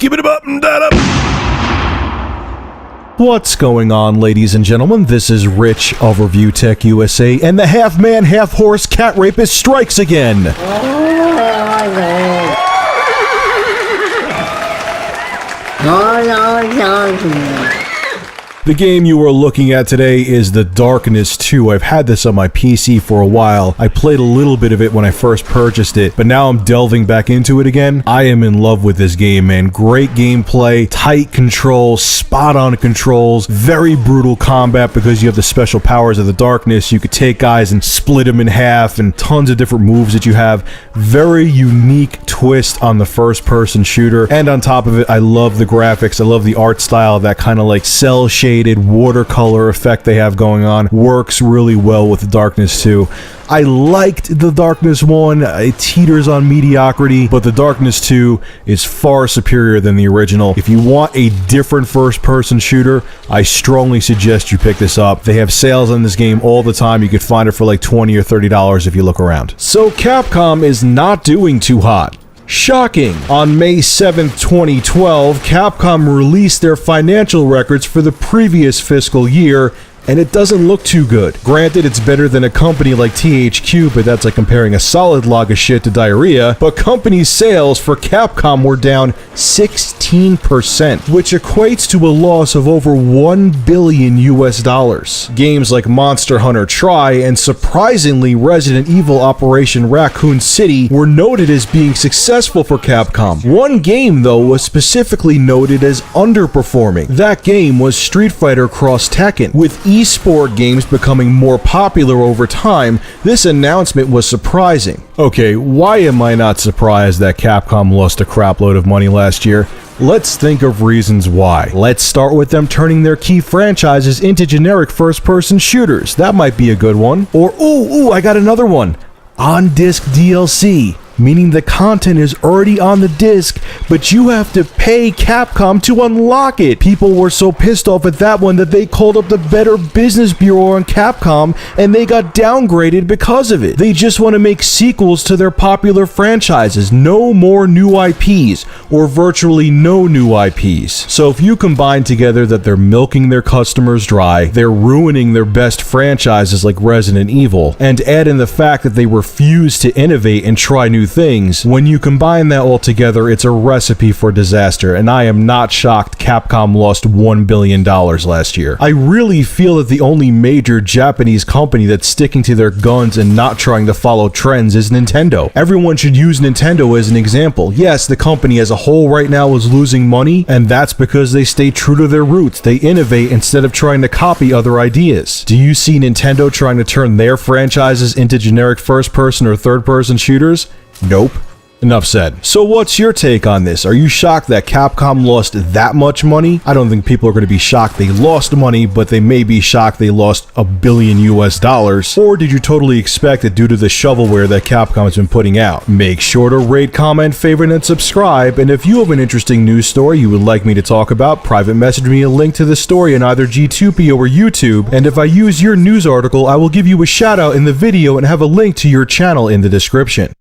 skip it up and that up. What's going on, ladies and gentlemen? This is Rich of Review Tech USA, and the half-man, half-horse cat rapist strikes again. The game you are looking at today is The Darkness 2. I've had this on my PC for a while. I played a little bit of it when I first purchased it, but now I'm delving back into it again. I am in love with this game, man. Great gameplay, tight controls, spot-on controls, very brutal combat because you have the special powers of the darkness. You could take guys and split them in half, and tons of different moves that you have. Very unique twist on the first-person shooter, and on top of it, I love the graphics. I love the art style, that kind of like cel-shaded watercolor effect they have going on. Works really well with The Darkness 2. I liked The Darkness 1, it teeters on mediocrity, but The Darkness 2 is far superior than the original. If you want a different first-person shooter, I strongly suggest you pick this up. They have sales on this game all the time. You could find it for like $20 or $30 if you look around. So Capcom is not doing too hot. Shocking! On May 7th, 2012, Capcom released their financial records for the previous fiscal year, and it doesn't look too good. Granted, it's better than a company like THQ, but that's like comparing a solid log of shit to diarrhea. But company sales for Capcom were down 16%, which equates to a loss of over $1 billion US. Games like Monster Hunter Tri and surprisingly Resident Evil Operation Raccoon City were noted as being successful for Capcom. One game, though, was specifically noted as underperforming. That game was Street Fighter Cross Tekken. With esport games becoming more popular over time, this announcement was surprising. Okay, why am I not surprised that Capcom lost a crapload of money last year? Let's think of reasons why. Let's start with them turning their key franchises into generic first-person shooters. That might be a good one. Or, I got another one. On-disc DLC. Meaning the content is already on the disc, but you have to pay Capcom to unlock it. People were so pissed off at that one that they called up the Better Business Bureau on Capcom, and they got downgraded because of it. They just want to make sequels to their popular franchises. No more new IPs, or virtually no new IPs. So if you combine together that they're milking their customers dry, they're ruining their best franchises like Resident Evil, and add in the fact that they refuse to innovate and try new things, when you combine that all together, it's a recipe for disaster, and I am not shocked Capcom lost $1 billion last year. I really feel that the only major Japanese company that's sticking to their guns and not trying to follow trends is Nintendo. Everyone should use Nintendo as an example. Yes, the company as a whole right now is losing money, and that's because they stay true to their roots. They innovate instead of trying to copy other ideas. Do you see Nintendo trying to turn their franchises into generic first-person or third-person shooters? Nope. Enough said. So what's your take on this? Are you shocked that Capcom lost that much money? I don't think people are going to be shocked they lost money, but they may be shocked they lost $1 billion US. Or did you totally expect it due to the shovelware that Capcom has been putting out? Make sure to rate, comment, favorite, and subscribe. And if you have an interesting news story you would like me to talk about, private message me a link to the story on either G2P or YouTube. And if I use your news article, I will give you a shout out in the video and have a link to your channel in the description.